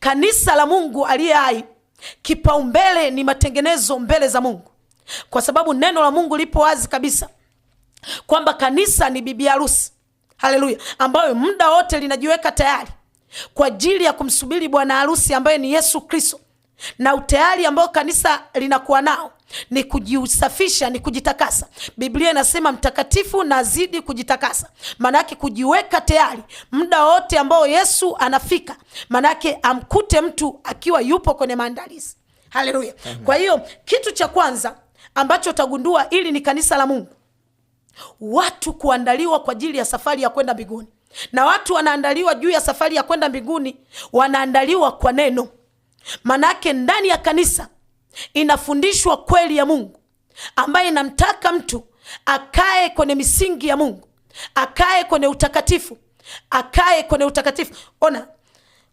kanisa la Mungu aliye hai, kipaumbele ni matengenezo mbele za Mungu, kwa sababu neno la Mungu lipo wazi kabisa kwamba kanisa ni bibi harusi, haleluya, ambayo muda wote linajiweka tayari kwa ajili ya kumsubiri bwana harusi ambaye ni Yesu Kristo. Na utayari ambao kanisa linakuwa nao ni kujisafisha, ni kujitakasa. Biblia inasema mtakatifu na azidi kujitakasa. Manake kujiweka tayari muda wote ambao Yesu anafika, manake amkute mtu akiwa yupo kwenye maandalizi. Haleluya. Kwa hiyo kitu cha kwanza ambacho utagundua, ili ni kanisa la Mungu, watu kuandaliwa kwa ajili ya safari ya kwenda mbinguni. Na watu wanaandaliwa juu ya safari ya kwenda mbinguni, wanaandaliwa kwa neno. Manake ndani ya kanisa inafundishwa kweli ya Mungu ambaye inamtaka mtu akae kwenye misingi ya Mungu, akae kwenye utakatifu, akae kwenye utakatifu. Ona,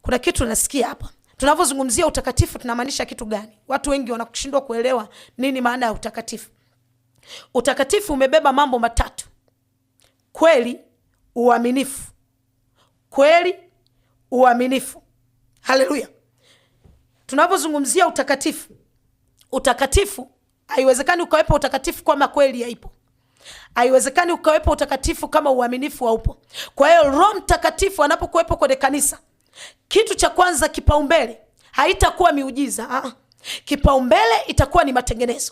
kuna kitu nasikia hapa. Tunapozungumzia utakatifu tunamaanisha kitu gani? Watu wengi wanashindwa kuelewa nini maana ya utakatifu. Utakatifu umebeba mambo matatu: kweli, uaminifu. Kweli, uaminifu. Haleluya. Tunapozungumzia utakatifu, utakatifu haiwezekani ukawepo utakatifu kama kweli haipo. Haiwezekani ukawepo utakatifu kama uaminifu haupo. Kwa hiyo Roho Mtakatifu anapokuwepo kwenye kanisa, kitu cha kwanza, kipaumbele haitakuwa miujiza. Kipaumbele itakuwa ni matengenezo.